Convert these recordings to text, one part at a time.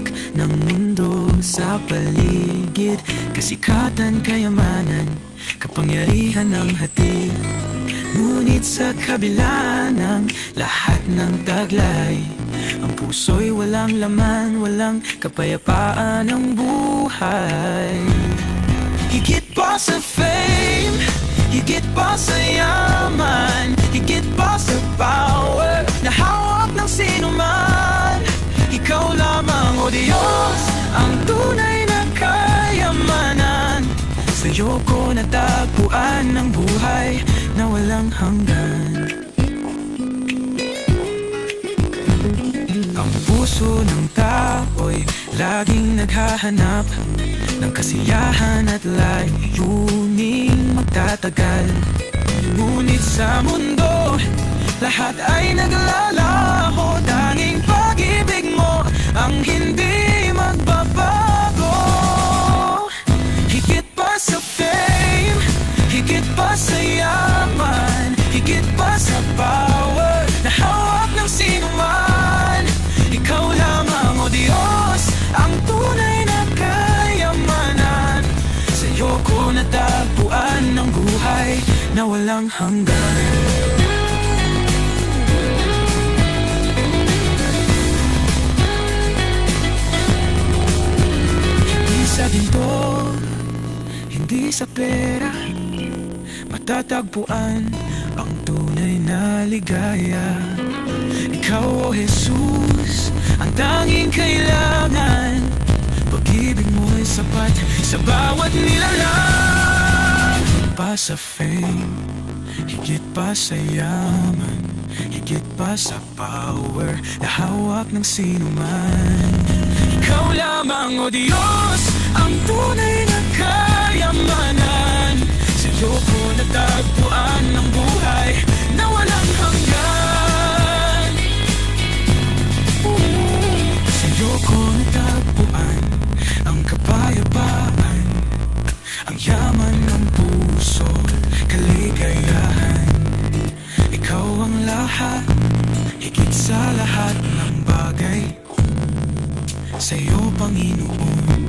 sulok ng mundo sa paligid. Kasikatan, kayamanan, kapangyarihan ng hatid. Ngunit sa kabila ng lahat ng taglay, ang puso'y walang laman, walang kapayapaan ng buhay. Higit pa sa fame, higit pa sa yaman, higit pa sa power na hawak ng sinuman. Ikaw lamang, O Diyos, ang tunay na kayamanan. Sa'yo ko natagpuan ng buhay na walang hanggan. Ang puso ng tao'y laging naghahanap ng kasiyahan at layuning magtatagal. Ngunit sa mundo, lahat ay naglalaho. Tanging pag-ibig mo ang hindi magbabago. Higit pa sa fame, higit pa sa yaman, higit pa sa power na hawak ng sinuman. Ikaw lamang, O Diyos, ang tunay na kayamanan. Sa'yo ko natagpuan ng buhay na walang hanggan. Hindi sa ginto, hindi sa pera, matatagpuan ang tunay na ligaya. Ikaw, O Jesus, ang tanging kailangan. Pag-ibig mo'y sapat sa bawat nilalang. Higit pa sa fame, higit pa sa yaman, higit pa sa power na hawak ng sinuman. Ikaw lamang, O Diyos, ang tunay na kayamanan. Sa'yo ko natagpuan ng buhay na walang hanggan. Sa'yo ko natagpuan ang kapayapaan, ang yaman ng puso, kaligayahan. Ikaw ang lahat, higit sa lahat ng bagay. Sa'yo, Panginoon,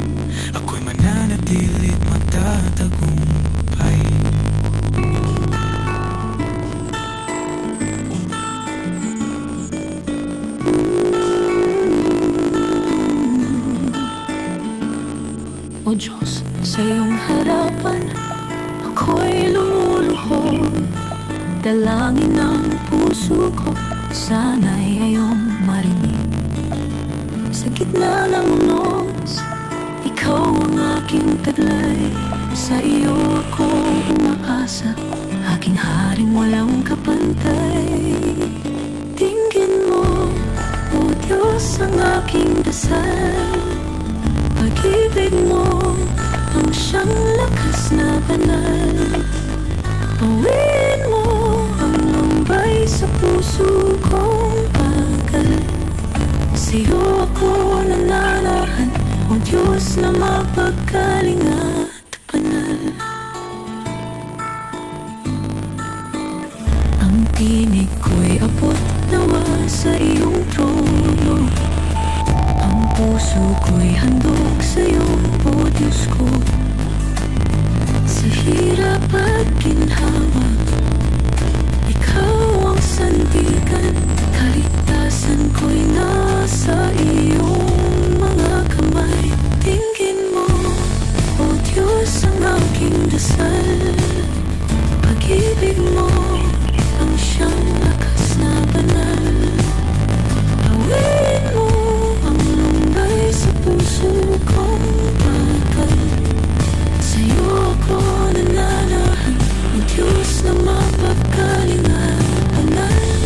ako'y mananatilit magtatagumpay. O Diyos, sa iyong harapan ako'y lumuluhod. Dalangin ng puso ko, sana'y iyong marinig. Sa gitna ng unos, ikaw ang aking taglay. Sa iyo ako umaasa, aking haring walang kapantay. Dinggin mo, O Diyos, ang aking dasal. Pag-ibig mo ang siyang lakas na banal. Pawiin mo ang lumbay sa puso kong pagal. Sa'yo ako nananahan, O Diyos na mapagkaling at banal. Ang tinig ko'y abot nawa sa iyong trono. Ang puso ko'y handog sa'yo, O Diyos ko. Sa hirap at ginhawa, ikaw ang sandigan. Kaligtasan ko'y nasa iyong mga kamay. Dinggin mo, O Diyos, ang aking dasal. Pag-ibig mo ang siyang lakas na banal. Awin mo ang lumbay sa puso kong pagal. Sa'yo ako nananahan, O Diyos na mapagkaling at banal.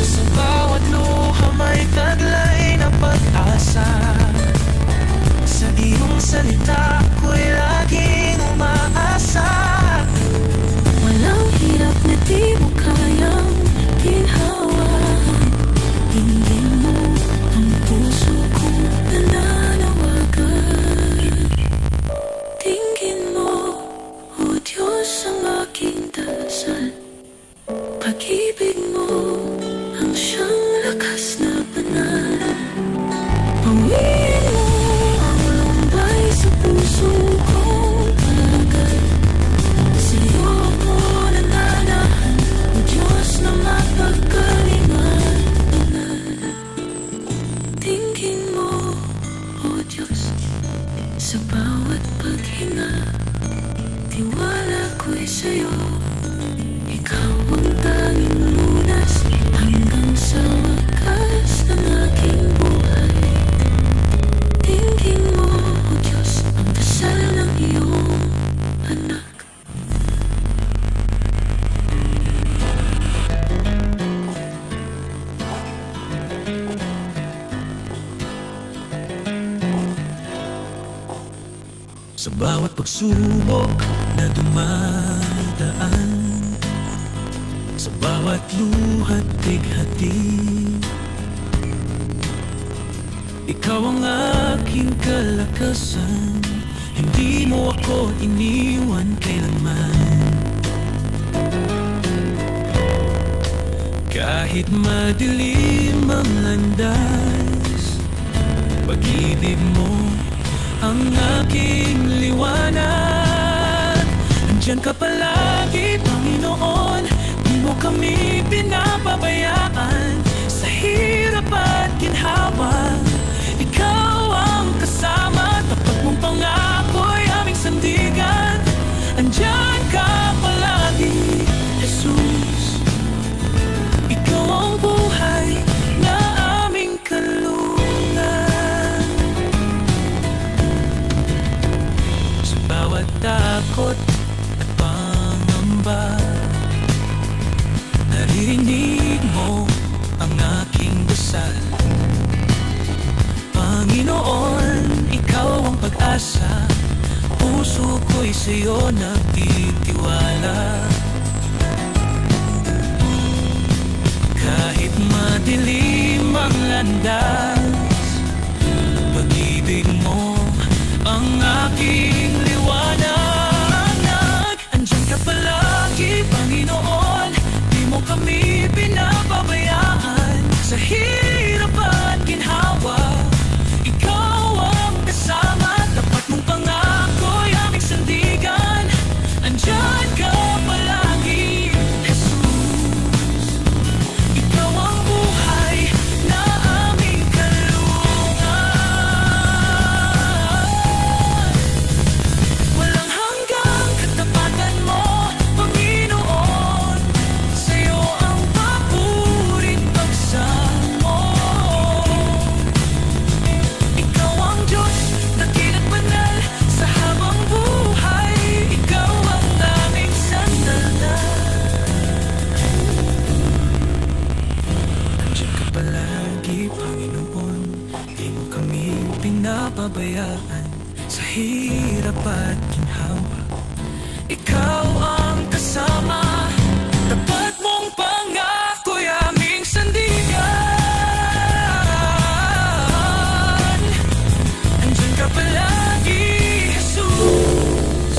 Sa bawat pagsubok na dumadaan, sa bawat luha't bighatid, ikaw ang aking kalakasan. Hindi mo ako iniwan kailanman. Kahit madilim ang landas, pag-ibig mo ang aking liwanag. Andiyan ka palagi, Panginoon. Di mo kami pinapabayaan. Sa hirap at ginhawa, ikaw ang kasama. Tapat mong pangako'y aming sandigan. Andiyan ka palagi, Jesus. Ikaw ang buhay na aming kalungan. Sa bawat takot at pangamba, naririnig mo ang aking dasal. Panginoon, ikaw ang pag-asa. Puso ko'y sa'yo nagtitiwala. Kahit madilim ang landas, pag-ibig mo ang aking liwanag. Andiyan ka palagi, Panginoon. Di mo kami pinapabayaan. Sa hirap at ginhawa, ikaw ang kasama. Tapat mong pangako'y aming sandigan. Andiyan ka palagi, Jesus. Ikaw ang buhay na aming kalungan. Walang hanggang katapatan mo, Panginoon. Sa'yo ang papurit pagsamo. Ikaw ang Diyos, dakil at banal. Sa habang buhay, ikaw ang aming sandalan. Andiyan ka palagi, Panginoon. Di mo kami pinapabayaan. Sa hirap at ginhawa, ikaw ang kasama. Tapat mong pangako'y aming sandigan. Andiyan ka palagi, Jesus.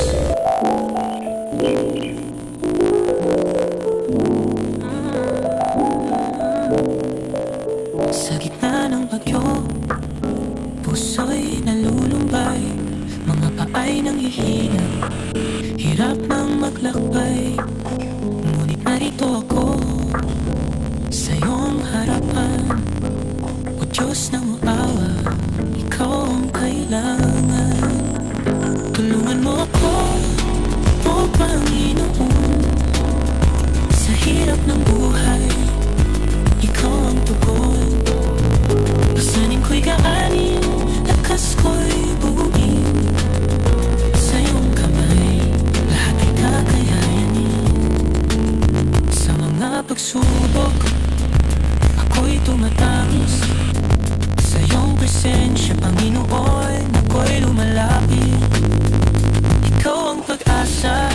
Sa gitna ng bagyo, puso'y nalulumbay. Mga paay nanghihina, hirap nang maglakbay. Ngunit narito ako sa iyong harapan. O Diyos ng awa, ikaw ang kailangan. Tulungan mo ako, o Panginoon. Sa hirap ng buhay, ikaw ang tugon. Pasanin ko'y gaanin, lakas ko'y buuin. Sa iyong kamay, lahat ay kakayanin. Sa mga pagsubok, ako'y tumatangis. Sa iyong presensya, Panginoon, ako'y lumalapit. Ikaw ang pag-asa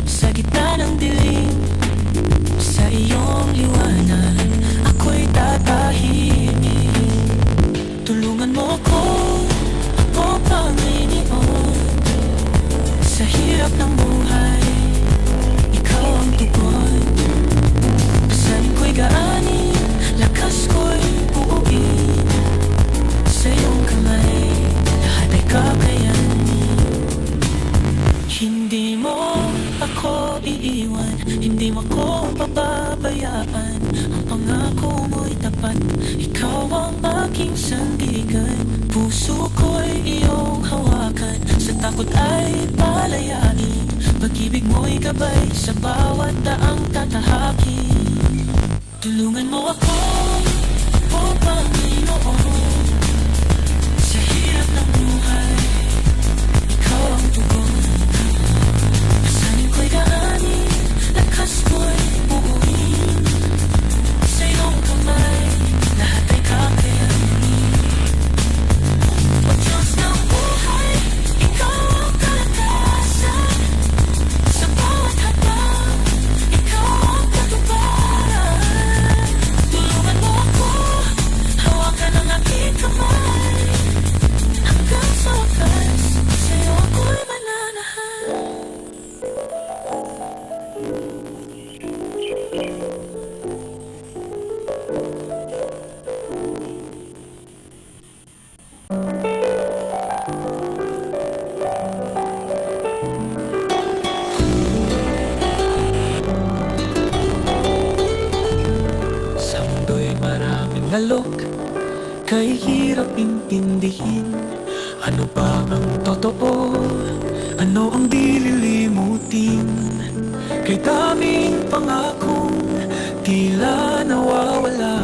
sa gitna ng dilim. Sa iyong liwanag, ako'y tatahimik. Tulungan mo ako, Panginoon. Sa hirap ng buhay, ikaw ang tugon. Pasanin ko'y gaanin, lakas ko'y buuin. Sa iyong kamay, lahat ay kakayanin. Hindi mo ako iiwan, hindi mo ako pababayaan. Ang pangako mo'y tapat, ikaw ang aking sandigan. Puso ko'y iyong hawakan, sa takot ay palayain. Pag-ibig mo'y gabay sa bawat daang tatahakin. Tulungan mo ako, o Panginoon. Sa hirap ng buhay, ikaw ang tugon. Pasanin ko'y daanin, lakas ko'y buuin. Sa iyong kamay, lahat ay kakayanin. O Diyos ng buhay, ikaw ang mundo'y maraming alok, kay hirap intindihin. Ano ba ang totoo? Ano ang dililimutin? Kay daming pangakong tila nawawala,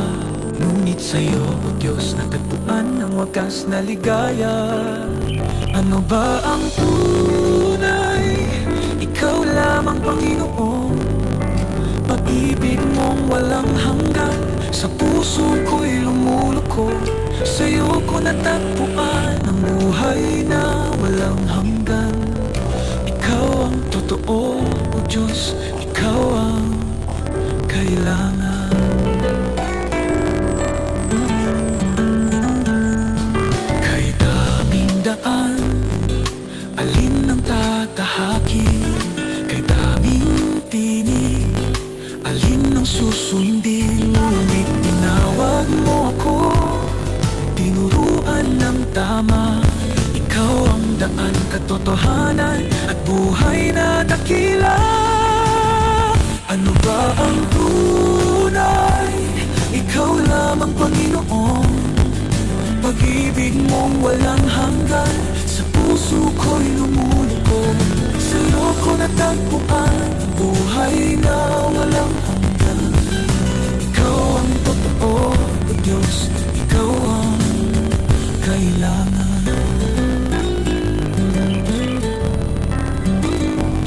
ngunit sa'yo, O Diyos, natagpuan ang wakas na ligaya. Ano ba ang tunay? Ikaw lamang, Panginoon. Pag-ibig mong walang hanggan, sa puso ko'y lumulukod. Sa'yo ko natagpuan ang buhay na walang hanggan. Ikaw ang totoo, O Diyos, ikaw ang kailangan. Kay daming daan, alin ang tatahakin? Kay daming tinig, alin ang susundin? Ngunit tinawag mo ako, tinuruan ng tama. Ikaw ang daan, katotohanan at buhay na dakila. Ano ba ang tunay? Ikaw lamang, Panginoon. Pag-ibig mong walang hanggan, sa puso ko'y lumulukod. Sa'yo ko natagpuan ang buhay na walang hanggan. Ikaw ang totoo, O Diyos, ikaw ang kailangan.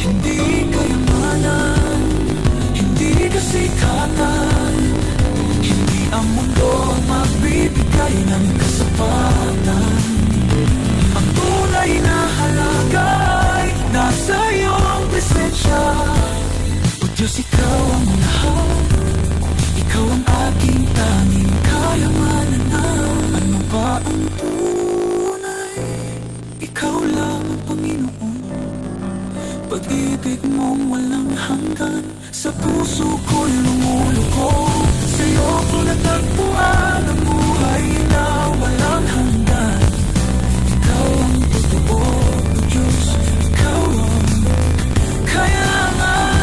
Hindi kayamanan, hindi kasikatan, hindi ang mundo ang magbibigay ng kasapatan. Ang tunay na halaga ay nasa iyong presensya. O Diyos, ikaw ang lahat, ikaw ang aking tanging kayamanan na. Ano ba ang tunay? Ikaw lang ang Panginoon. Pag-ibig mong walang hanggan, sa puso ko'y lumulukod. Sa'yo ko natagpuan ang buhay na walang hanggan. Ikaw ang totoo, O Diyos, ikaw ang kailangan.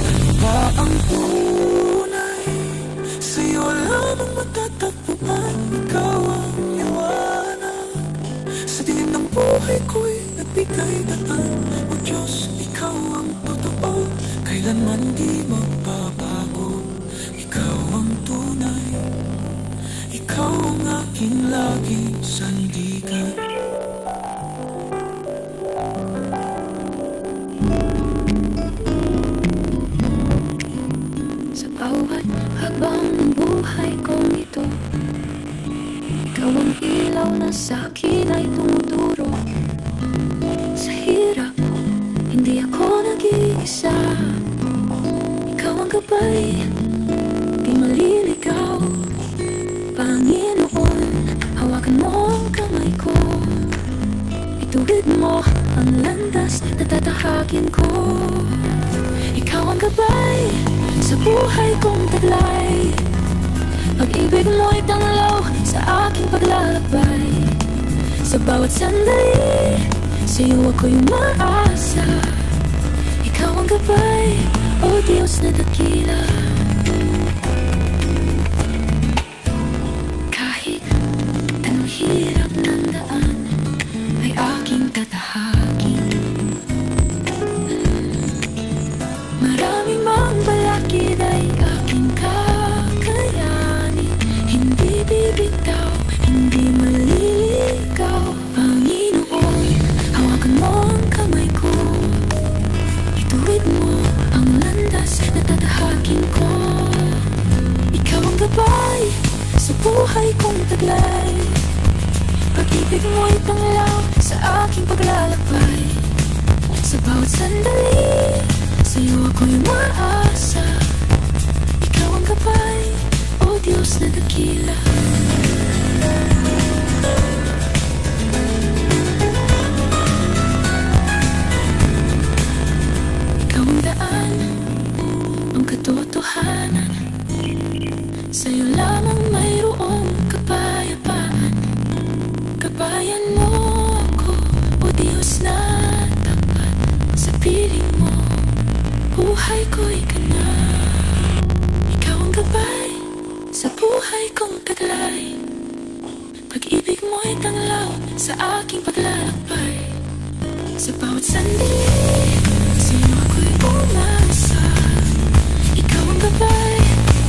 Ano ba ang tunay? Sa'yo lamang matatagpuan. Ikaw ang liwanag, sa dilim ng buhay ko'y nagbigay daan. O Diyos, ikaw ang totoo, kailanman di magbabago. Ikaw ang tunay, ikaw ang aking laging sandigan. Sa bawat habang ng buhay kong ito, ikaw ang ilaw na sa'kin ay tumuturo. Sa hirap, hindi ako nag-iisa. Ikaw ang gabay, di maliligaw. Panginoon, hawakan mo ang kamay ko. Ituwid mo ang landas na tatahakin ko. Ikaw ang gabay sa buhay kong taglay. Pag-ibig mo'y tanglaw sa aking paglalakbay. Sa bawat sandali, sa'yo ako'y umaasa. Ikaw ang gabay, O Diyos na dakila. Kahit anong hirap ng daan ay aking tatahakin. Maraming mang balakid ay aking kakayanin. Hindi bibitaw, hindi maliligaw. Panginoon, hawakan mo ang kamay ko. Ituwid mo ang landas na tatahakin ko. Ikaw ang gabay sa buhay kong taglay. Pag-ibig mo'y panglaw sa aking paglalakbay. Sa bawat sandali, sa'yo ako'y umaasa. Ikaw ang gabay, O Diyos na dakila. Ikaw ang daan, ang katotohanan. Sa'yo lamang mayroong kapayapaan. Kabayan mo ako, O Diyos na tapat. Sa piling mo, buhay ko'y ang taglay. Pag-ibig mo'y tanglaw sa aking paglalakbay. Sa bawat sandali, sa'yo ako'y umasa. Ikaw ang gabay,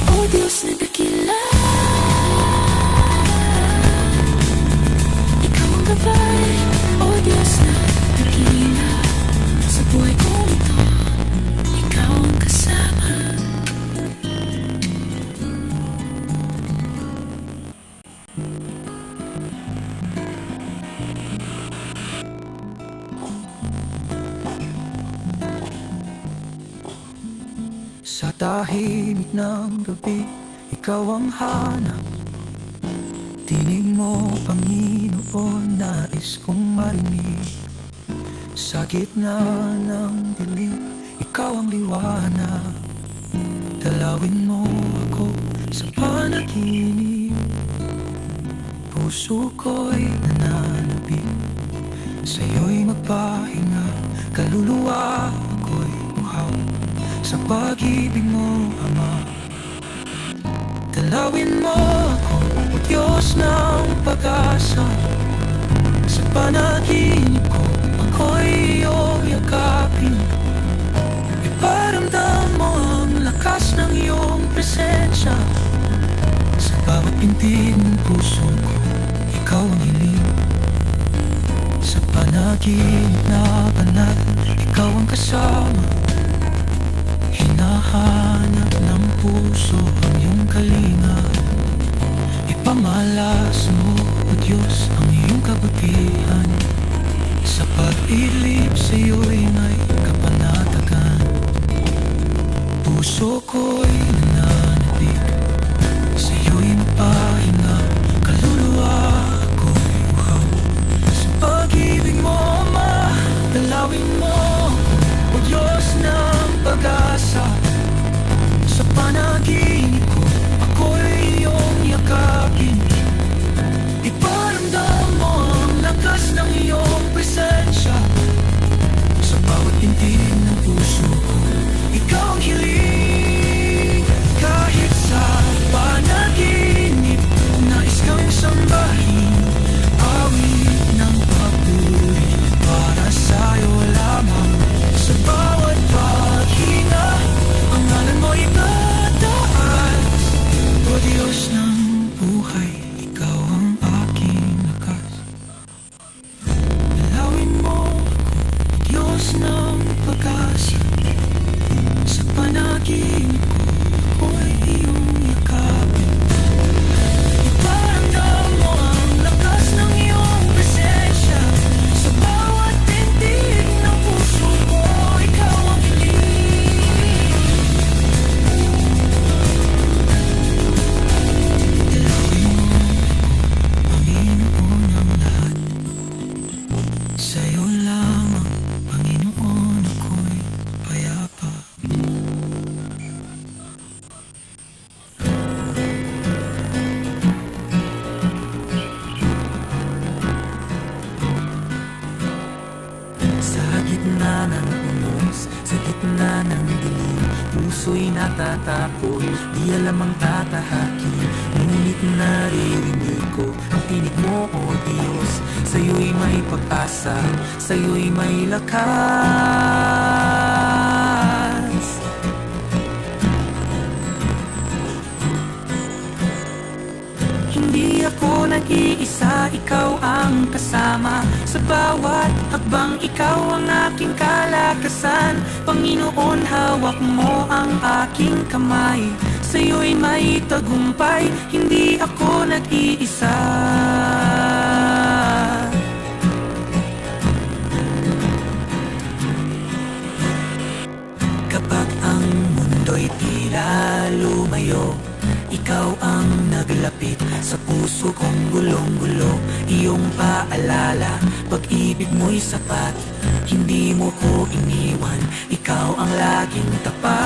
o Diyos na dakila. Ikaw ang gabay, o Diyos na dakila. Sa buhay kong ito, ikaw ang kasama. Sa tahimik ng gabi, ikaw ang hanap. Tinig mo, Panginoon, nais kong marinig. Sa gitna ng dilim, ikaw ang liwanag. Dalawin mo ako sa panaginip. Puso ko'y nananabik, sa'yo'y magpahinga. Kaluluwa ko'y uhaw sa pag-ibig mo, Ama. Dalawin mo ako, O Diyos ng pag-asa. Sa panaginip ko, ako'y iyong yakapin. Iparamdam mo ang lakas ng iyong presensya. Sa bawat pintig ng puso ko, ikaw ang hiling. Sa panaginip na banal, ikaw ang kasama. Hinahanap ng puso ang iyong kalinga. Ipamalas mo, O Diyos, ang iyong kabutihan. Sa pag-ilip sa'yo'y may kapanatagan. Puso ko'y nananabik, sa'yo'y mapahinga. Kaluluwa ko'y uhaw sa pag-ibig mo, Ama. Dalawin mo, O Diyos ng pag-asa. Sa panaginip ko, ako'y iyong yakapin. Iparamdam mo ang lakas ng iyong presensya. Sa bawat pintig ng puso ko, ikaw ang hiling. Kahit sa panaginip, nais kang sambahin. Awit ng papuri para sa'yo lamang. Sa bawat paghinga, ang ngalan mo itataas. O Diyos ng buhay, ikaw ang aking lakas. Dalawin mo ako, Diyos ng pag-asa. Sa panaginip ko, ako'y iyong yakapin. Iparamdam mo ang lakas ng iyong presensya. Sa bawat tindig ng puso ko, ikaw ang hiling. Dalawin mo ako, Panginoon ng lahat. Sa'yo lamang, Panginoon, ako'y payapa. Sa gitna ng unos, sa gitna ng dilim, puso'y natatakoy, di alam ang tatahakin. Ngunit naririnig ko ang tinig mo, O Diyos. Sa'yo'y may pag-asa, sa'yo'y may lakas. Hindi ako nag-iisa, ikaw ang kasama. Sa bawat hakbang, ikaw ang aking kalakasan. Panginoon, hawak mo ang aking kamay. Sa'yo'y may tagumpay, hindi ako nag-iisa. Kapag ang mundo'y tila lumayo, ikaw ang naglapit sa puso kong gulong-gulo. Iyong paalala, pag-ibig mo'y sapat. Hindi mo ko iniwan, ikaw ang laging tapat.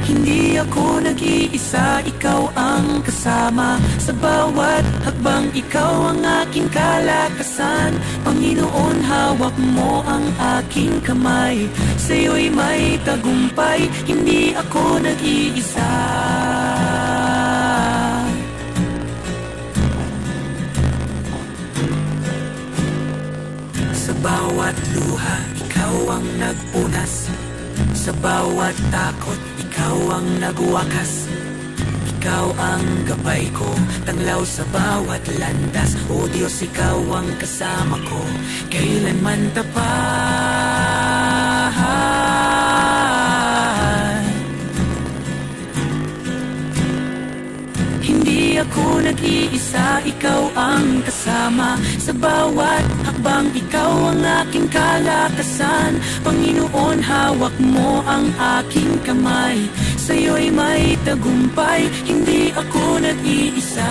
Hindi ako nag nag-iisa, ikaw ang kasama. Sa bawat hakbang, ikaw ang aking kalakasan. Panginoon, hawak mo ang aking kamay. Sa'yo'y may tagumpay, hindi ako nag-iisa. Sa bawat luha, ikaw ang nagpunas. Sa bawat takot, ikaw ang nagwakas. Ikaw ang gabay ko, tanglaw sa bawat landas. O Diyos, ikaw ang kasama ko, kailanman tapat. Hindi ako nag-iisa, ikaw ang kasama. Sa bawat hakbang, ikaw ang aking kalakasan. Panginoon, hawak mo ang aking kamay. Sa'yo'y may tagumpay, hindi ako nag-iisa.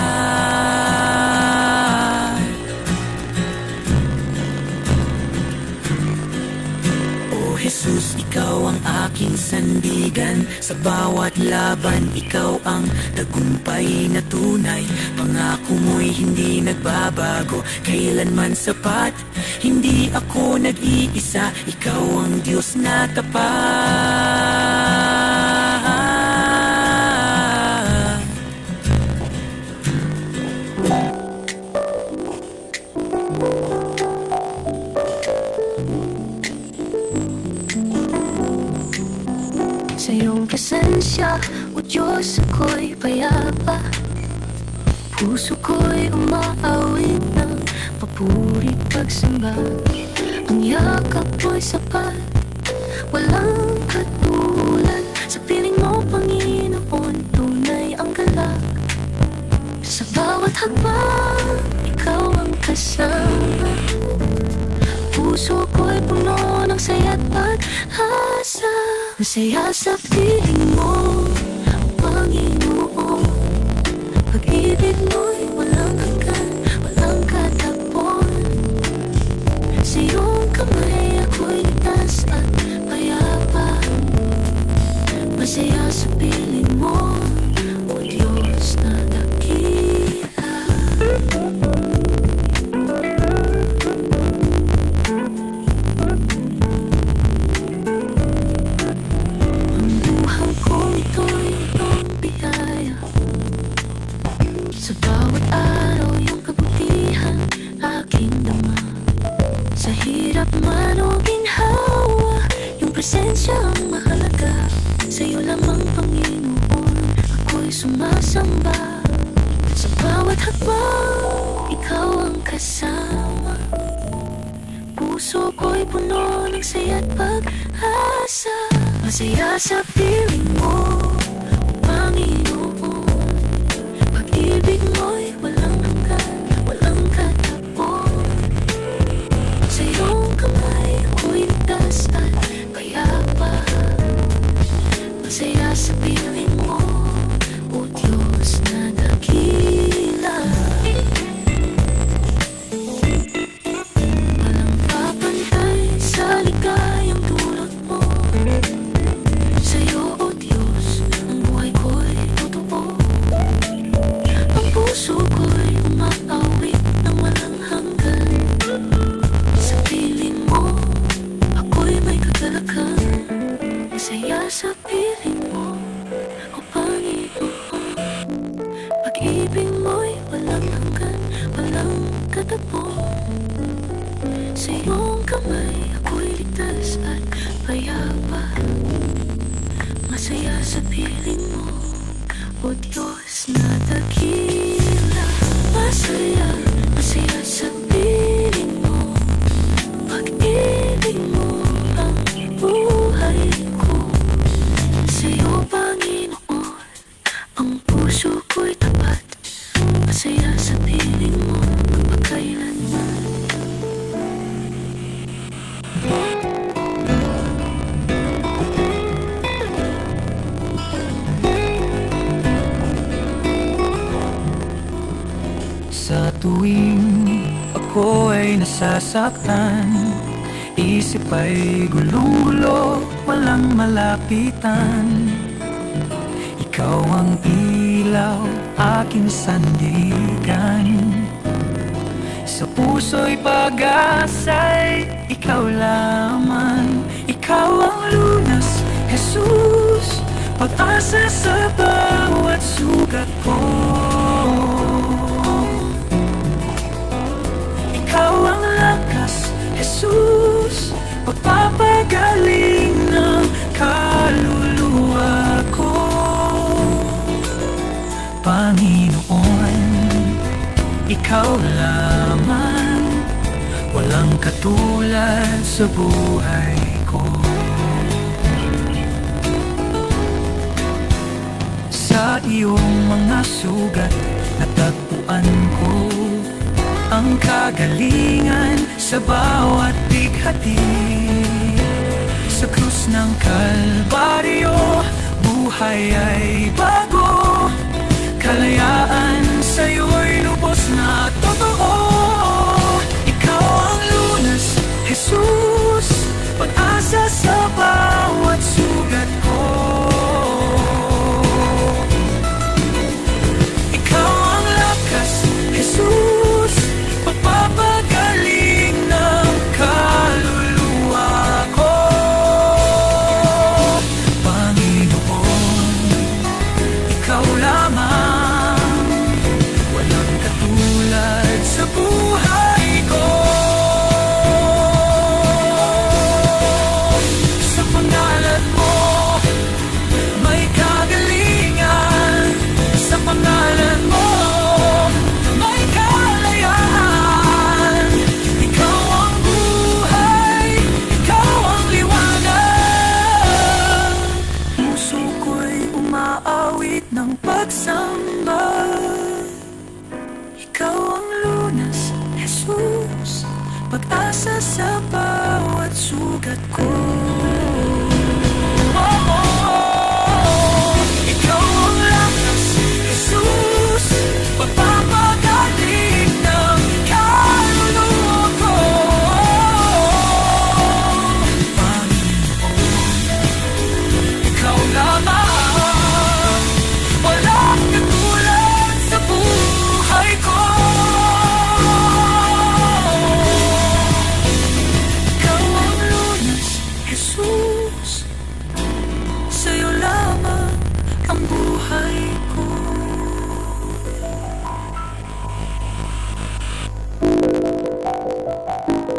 O Jesus, ikaw ang aking sandigan. Sa bawat laban, ikaw ang tagumpay na tunay. Pangako mo'y hindi nagbabago, kailanman sapat. Hindi ako nag-iisa, ikaw ang Diyos na tapat. Sa iyong presensya, O Diyos, ako'y payapa. Puso ko'y umaawit ng papuri pagsamba. Ang yakap mo'y sapat, walang katulad. Sa piling mo, Panginoon, tunay ang galak. Sa bawat hakbang, ikaw ang kasama. Puso ko'y puno ng saya't pag-asa. Masaya sa piling mo, Panginoon. Pag-ibig mo'y walang hanggan, walang katapon. Sa iyong kamay ako'y ligtas at payapa. Masaya sa piling mo, O Diyos na dakila. Ang buhay kong ito'y iyong biyaya. Sa bawat araw, iyong kabutihan aking dama. Sa hirap man o ginhawa, iyong presensya ang mahalaga. Sa iyo lamang, Panginoon, ako'y sumasamba. Sa bawat hakbang, ikaw ang kasama. Puso ko'y puno ng saya't pag-asa. Masaya sa piling mo, Panginoon. Pag-ibig mo'y walang hanggan, walang katapon. Sa iyong kamay ako'y ligtas at payapa. Masaya sa piling mo, O Diyos na dakila. Walang papantay sa ligayang dulot mo. Sa iyo, O Diyos, ang buhay ko'y totoo. Ang puso ko'y umaawit ng walang hanggan. Sa piling mo, ako'y may kagalakan. Masaya sa piling mo, O Panginoon. Pag-ibig mo'y walang hanggan, walang katapon. Sa iyong kamay ako'y ligtas at payapa. Masaya sa piling mo, O Diyos na dakila. Masaya, masaya sa piling mo. Pag-ibig mo ang buhay ko. Sa iyo, Panginoon, ang puso ko'y tapat. Masaya sa piling mo magpakailanman. Sa tuwing ako ay nasasaktan, isip ay gulong-gulo, walang malapitan. Ikaw ang ilaw, aking sandigan. Sa puso'y pag-asa'y ikaw lamang. Ikaw ang lunas, Jesus, pag-asa sa bawat sugat ko. Ikaw ang lakas, Jesus, pagpapagaling ng kaluluwa ko. Panginoon, ikaw lamang, walang katulad sa buhay ko. Sa iyong mga sugat, natagpuan ko ang kagalingan sa bawat bighati. Sa krus ng Kalbaryo, buhay ay bago. Kalayaan sa'yo'y lubos na totoo. Ikaw ang lunas, Jesus, pag-asa sa bawat sugat ko. Ikaw ang lakas, Jesus, pagpapagaling ng kaluluwa ko. Panginoon, ikaw lamang, walang katulad sa buhay ko. Sa pangalan mo, may kagalingan. Sa pangalan mo, may kalayaan. Ikaw ang buhay, ikaw ang liwanag. Puso ko'y umaawit ng pagsamba. Ikaw ang lunas, Jesus, pag-asa sa bawat sugat ko.